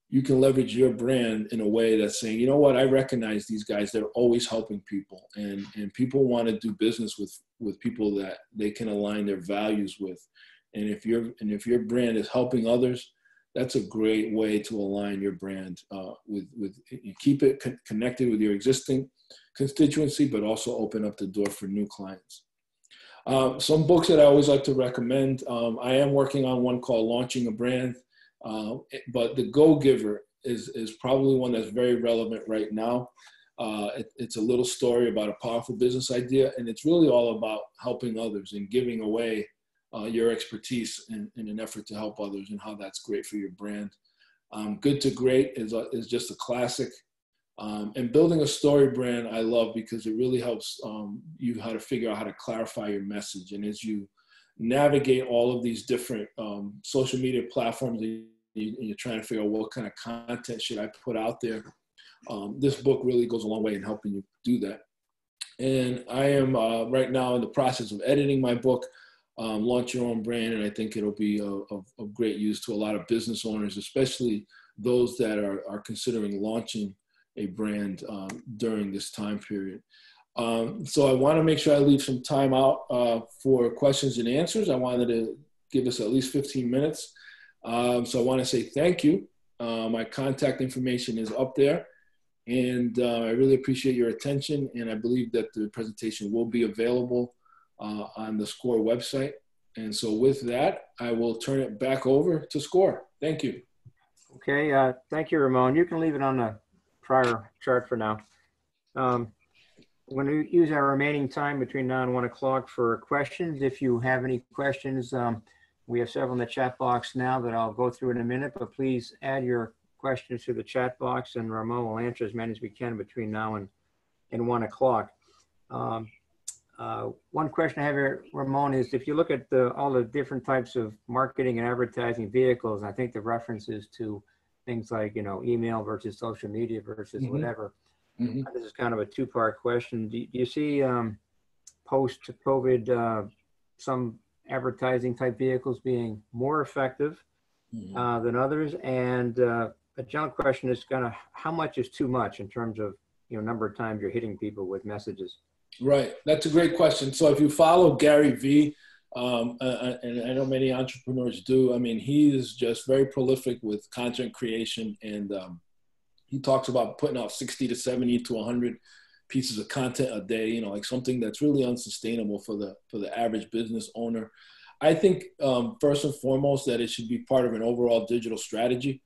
you can leverage your brand in a way that's saying, you know what, I recognize these guys, they're always helping people. And people want to do business with people that they can align their values with. And if your brand is helping others, that's a great way to align your brand with you keep it connected with your existing constituency, but also open up the door for new clients. Some books that I always like to recommend. I am working on one called Launching a Brand, but The Go-Giver is probably one that's very relevant right now. It's a little story about a powerful business idea, and it's really all about helping others and giving away your expertise in an effort to help others, and how that's great for your brand. Good to Great is just a classic. And Building a Story Brand, I love because it really helps you how to figure out how to clarify your message. And as you navigate all of these different social media platforms, and you're trying to figure out what kind of content should I put out there, this book really goes a long way in helping you do that. And I am right now in the process of editing my book, Launch Your Own Brand, and I think it'll be of great use to a lot of business owners, especially those that are considering launching a brand during this time period. So I want to make sure I leave some time out for questions and answers. I wanted to give us at least 15 minutes. So I want to say thank you. My contact information is up there, and I really appreciate your attention, and I believe that the presentation will be available on the SCORE website. And so with that, I will turn it back over to SCORE. Thank you. Okay, thank you, Ramon. You can leave it on the prior chart for now. We're going to use our remaining time between now and 1 o'clock for questions. If you have any questions, we have several in the chat box now that I'll go through in a minute, but please add your questions to the chat box and Ramon will answer as many as we can between now and 1 o'clock. One question I have here, Ramon, is if you look at all the different types of marketing and advertising vehicles, I think the references to things like, email versus social media versus whatever. This is kind of a two-part question. Do you see post-COVID some advertising type vehicles being more effective than others? And a general question is kind of how much is too much in terms of number of times you're hitting people with messages? Right. That's a great question. So if you follow Gary Vee, and I know many entrepreneurs do, I mean, he is just very prolific with content creation, and he talks about putting out 60 to 70 to 100 pieces of content a day, like something that's really unsustainable for the average business owner. I think first and foremost that it should be part of an overall digital strategy.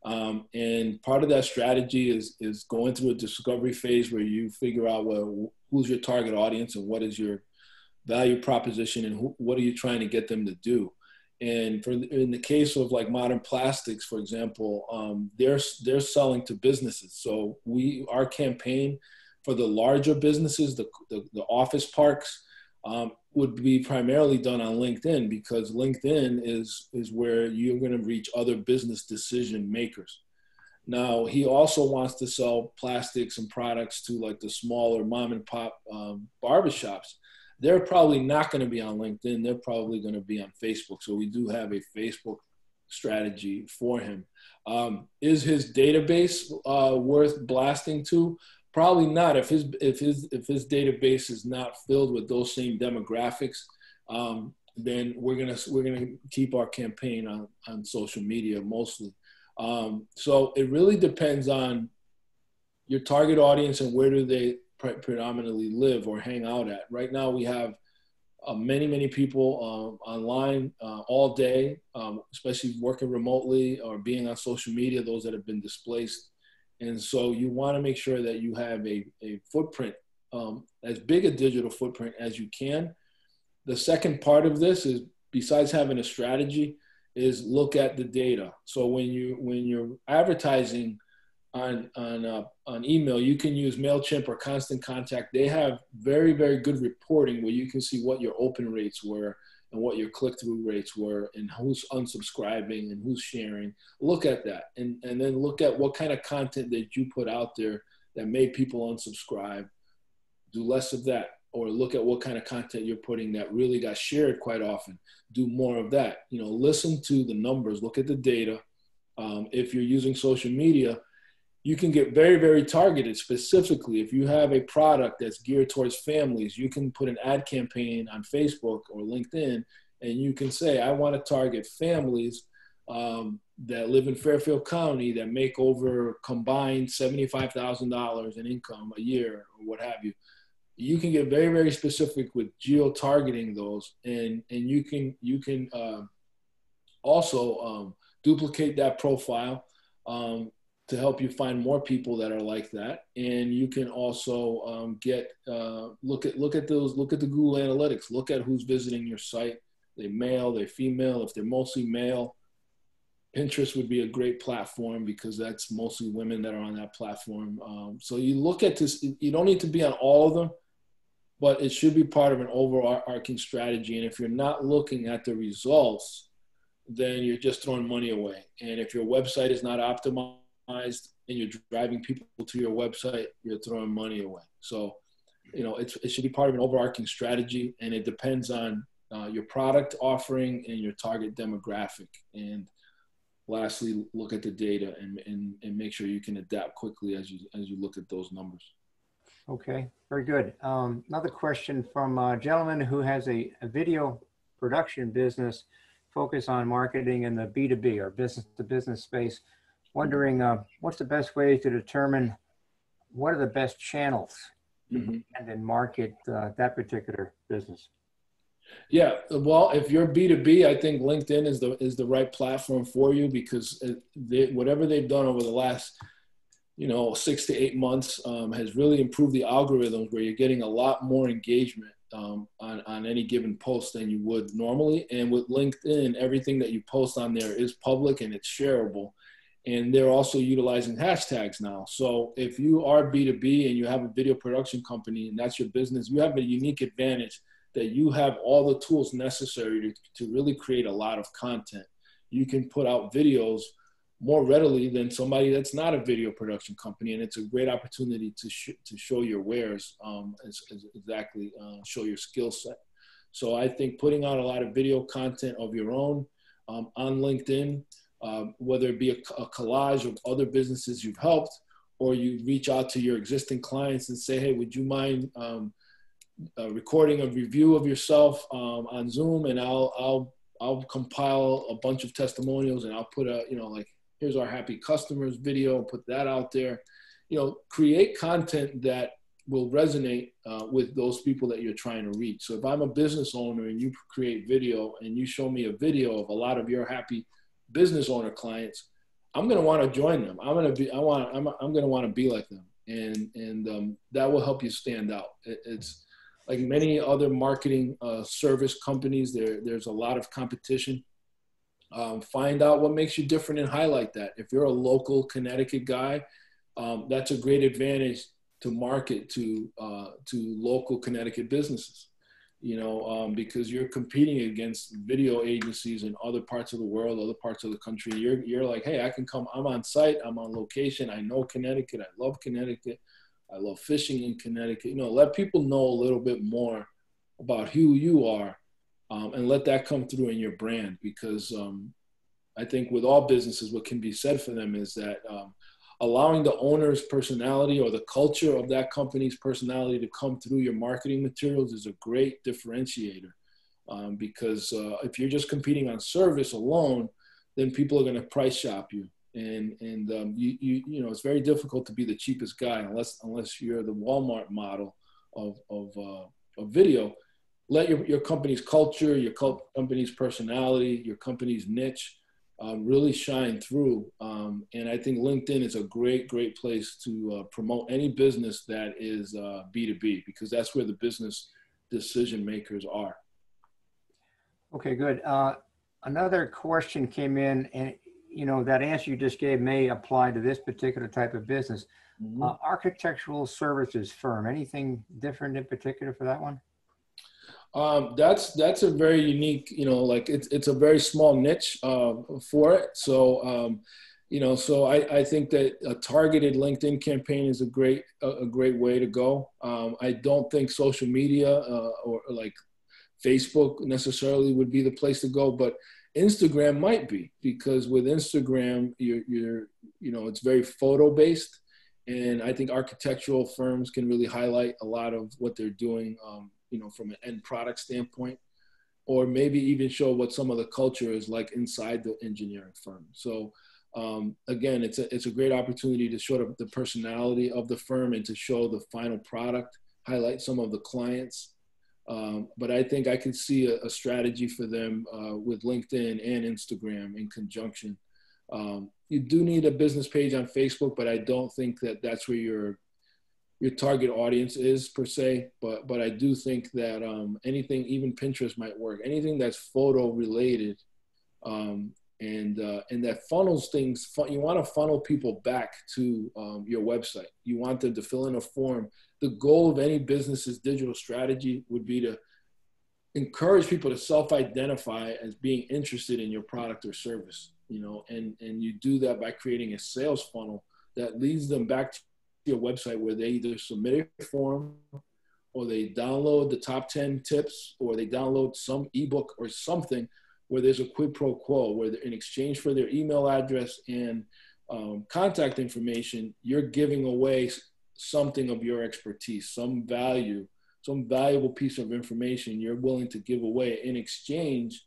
And part of that strategy is going through a discovery phase where you figure out, well, who's your target audience and what is your value proposition and what are you trying to get them to do? And in the case of like Modern Plastics, for example, they're selling to businesses. So our campaign for the larger businesses, the office parks, would be primarily done on LinkedIn, because LinkedIn is where you're going to reach other business decision makers. Now, he also wants to sell plastics and products to like the smaller mom and pop barbershops. They're probably not going to be on LinkedIn. They're probably going to be on Facebook. So we do have a Facebook strategy for him. Is his database worth blasting to? Probably not. If his database is not filled with those same demographics, then we're gonna keep our campaign on social media mostly. So it really depends on your target audience and where do they predominantly live or hang out at. Right now we have many people online all day, especially working remotely or being on social media, those that have been displaced. And so you want to make sure that you have a footprint, as big a digital footprint as you can. The second part of this is, besides having a strategy, is look at the data. So when you're advertising on email, you can use MailChimp or Constant Contact. They have very, very good reporting where you can see what your open rates were and what your click-through rates were and who's unsubscribing and who's sharing. Look at that and then look at what kind of content that you put out there that made people unsubscribe. Do less of that. Or look at what kind of content you're putting that really got shared quite often. Do more of that. Listen to the numbers, look at the data. If you're using social media, you can get very, very targeted. Specifically, if you have a product that's geared towards families, you can put an ad campaign on Facebook or LinkedIn, and you can say, I want to target families that live in Fairfield County that make over combined $75,000 in income a year or what have you. You can get very, very specific with geo-targeting those, and you can also duplicate that profile to help you find more people that are like that. And you can also look at the Google Analytics, look at who's visiting your site. They male, they female. If they're mostly male, Pinterest would be a great platform because that's mostly women that are on that platform. So you look at this, you don't need to be on all of them, but it should be part of an overarching strategy. And if you're not looking at the results, then you're just throwing money away. And if your website is not optimized and you're driving people to your website, you're throwing money away. So, it should be part of an overarching strategy, and it depends on your product offering and your target demographic. And lastly, look at the data and make sure you can adapt quickly as you look at those numbers. Okay, very good. Another question from a gentleman who has a video production business focused on marketing in the B2B or business-to-business space, wondering what's the best way to determine what are the best channels and then market that particular business. Yeah, well, if you're B2B, I think LinkedIn is the right platform for you because whatever they've done over the last 6 to 8 months has really improved the algorithms where you're getting a lot more engagement on any given post than you would normally. And with LinkedIn, everything that you post on there is public and it's shareable. And they're also utilizing hashtags now. So if you are B2B and you have a video production company and that's your business, you have a unique advantage that you have all the tools necessary to really create a lot of content. You can put out videos more readily than somebody that's not a video production company. And it's a great opportunity to show your wares, show your skill set. So I think putting out a lot of video content of your own on LinkedIn, whether it be a collage of other businesses you've helped, or you reach out to your existing clients and say, hey, would you mind recording a review of yourself on Zoom, and I'll compile a bunch of testimonials and I'll put here's our happy customers video, put that out there. Create content that will resonate with those people that you're trying to reach. So if I'm a business owner and you create video and you show me a video of a lot of your happy business owner clients, I'm going to want to join them. I'm going to want to be like them. And that will help you stand out. It's like many other marketing service companies, there's a lot of competition. Find out what makes you different and highlight that. If you're a local Connecticut guy, that's a great advantage to market to local Connecticut businesses, because you're competing against video agencies in other parts of the world, other parts of the country. You're like, hey, I can come, I'm on site, I'm on location, I know Connecticut, I love Connecticut, I love fishing in Connecticut. Let people know a little bit more about who you are. And let that come through in your brand, because I think with all businesses, what can be said for them is that allowing the owner's personality or the culture of that company's personality to come through your marketing materials is a great differentiator. Because if you're just competing on service alone, then people are going to price shop you. And it's very difficult to be the cheapest guy unless you're the Walmart model of video. Let your company's culture, your company's personality, your company's niche really shine through. And I think LinkedIn is a great place to promote any business that is B2B, because that's where the business decision makers are. Okay, good. Another question came in, and that answer you just gave may apply to this particular type of business. Mm-hmm. Architectural services firm, anything different in particular for that one? That's a very unique, it's a very small niche for it. So, so I think that a targeted LinkedIn campaign is a great way to go. I don't think social media or like Facebook necessarily would be the place to go, but Instagram might be, because with Instagram, it's very photo based. And I think architectural firms can really highlight a lot of what they're doing, from an end product standpoint, or maybe even show what some of the culture is like inside the engineering firm. So again, it's a great opportunity to show the personality of the firm and to show the final product, highlight some of the clients. But I think I could see a strategy for them with LinkedIn and Instagram in conjunction. You do need a business page on Facebook, but I don't think that that's where your target audience is per se, but I do think that anything, even Pinterest might work. Anything that's photo related, and that funnels things. You want to funnel people back to your website. You want them to fill in a form. The goal of any business's digital strategy would be to encourage people to self-identify as being interested in your product or service. And you do that by creating a sales funnel that leads them back to your website, where they either submit a form, or they download the top 10 tips, or they download some ebook or something where there's a quid pro quo, where in exchange for their email address and contact information, you're giving away something of your expertise, some valuable piece of information you're willing to give away in exchange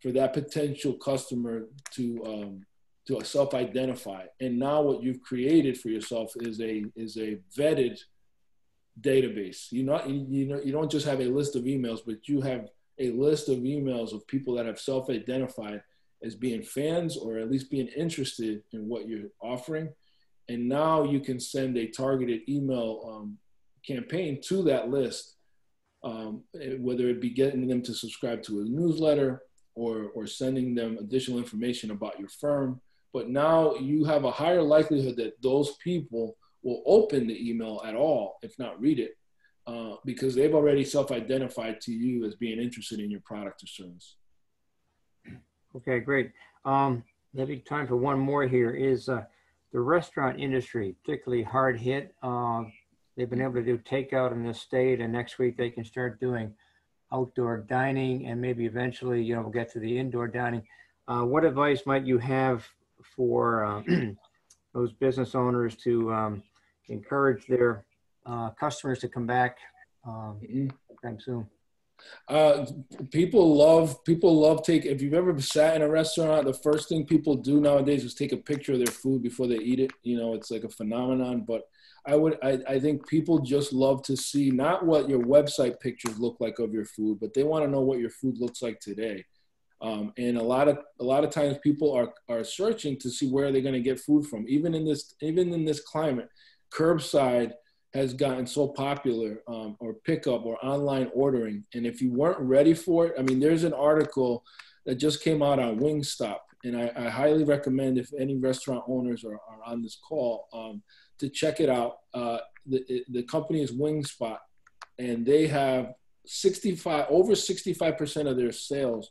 for that potential customer to self-identify. And now what you've created for yourself is a vetted database. You don't just have a list of emails, but you have a list of emails of people that have self-identified as being fans, or at least being interested in what you're offering. And now you can send a targeted email campaign to that list, whether it be getting them to subscribe to a newsletter or sending them additional information about your firm. But now you have a higher likelihood that those people will open the email at all, if not read it, because they've already self-identified to you as being interested in your product or service. Okay, great. Maybe time for one more here. Is the restaurant industry particularly hard hit? They've been able to do takeout in this state, and next week they can start doing outdoor dining, and maybe eventually, we'll get to the indoor dining. What advice might you have for those business owners to encourage their customers to come back sometime soon? People love if you've ever sat in a restaurant, the first thing people do nowadays is take a picture of their food before they eat it. It's like a phenomenon, but I think people just love to see not what your website pictures look like of your food, but they want to know what your food looks like today. And a lot of times people are searching to see where they're going to get food from. Even in this climate, curbside has gotten so popular, or pickup or online ordering. And if you weren't ready for it, I mean, there's an article that just came out on Wingstop, and I highly recommend, if any restaurant owners are on this call, to check it out. The company is Wingspot, and they have over 65% of their sales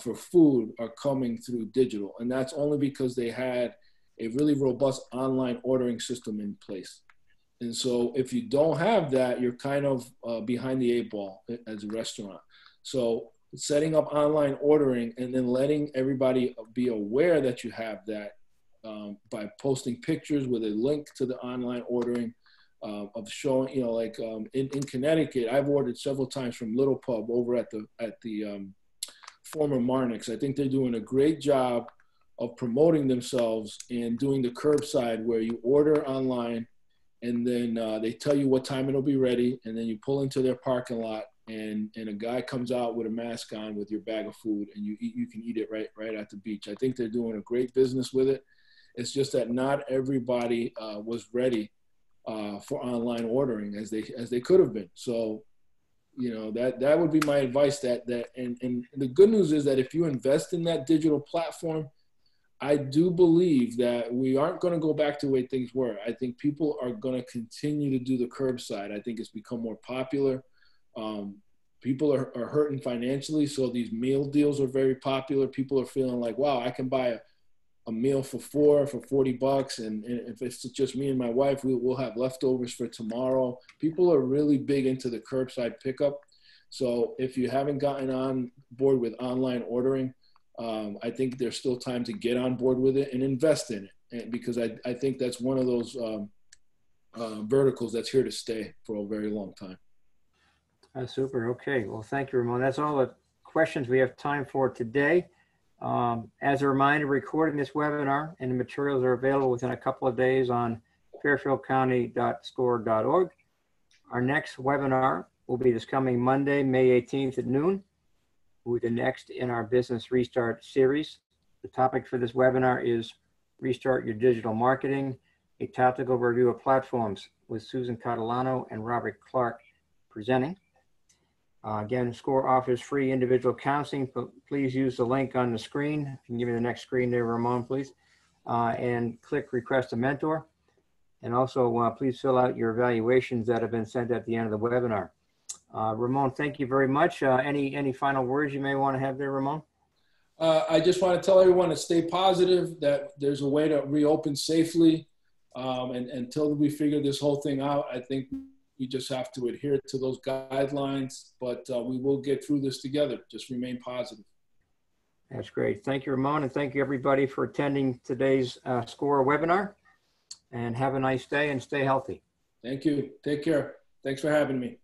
for food are coming through digital. And that's only because they had a really robust online ordering system in place. And so if you don't have that, you're kind of behind the 8 ball as a restaurant. So setting up online ordering and then letting everybody be aware that you have that by posting pictures with a link to the online ordering, of showing, in Connecticut, I've ordered several times from Little Pub over at the former Marnix. I think they're doing a great job of promoting themselves and doing the curbside, where you order online and then they tell you what time it'll be ready, and then you pull into their parking lot, and a guy comes out with a mask on with your bag of food, and you can eat it right at the beach. I think they're doing a great business with it. It's just that not everybody was ready for online ordering as they could have been. So, that would be my advice. And the good news is that if you invest in that digital platform, I do believe that we aren't going to go back to the way things were. I think people are going to continue to do the curbside. I think it's become more popular. People are hurting financially, so these meal deals are very popular. People are feeling like, wow, I can buy a meal for $40, and if it's just me and my wife, we'll have leftovers for tomorrow. People are really big into the curbside pickup. So if you haven't gotten on board with online ordering, I think there's still time to get on board with it and invest in it, because I think that's one of those verticals that's here to stay for a very long time. Super. Okay. Well, thank you, Ramon. That's all the questions we have time for today. As a reminder, recording this webinar and the materials are available within a couple of days on fairfieldcounty.score.org. Our next webinar will be this coming Monday, May 18th at noon, with the next in our Business Restart series. The topic for this webinar is Restart Your Digital Marketing, a tactical review of platforms, with Susan Catalano and Robert Clark presenting. Again, SCORE offers free individual counseling, but please use the link on the screen. You can give me the next screen there, Ramon, please. And click Request a Mentor. And also, please fill out your evaluations that have been sent at the end of the webinar. Ramon, thank you very much. Any final words you may want to have there, Ramon? I just want to tell everyone to stay positive, that there's a way to reopen safely. And until we figure this whole thing out, I think we just have to adhere to those guidelines, but we will get through this together. Just remain positive. That's great. Thank you, Ramon, and thank you everybody for attending today's SCORE webinar. And have a nice day and stay healthy. Thank you. Take care. Thanks for having me.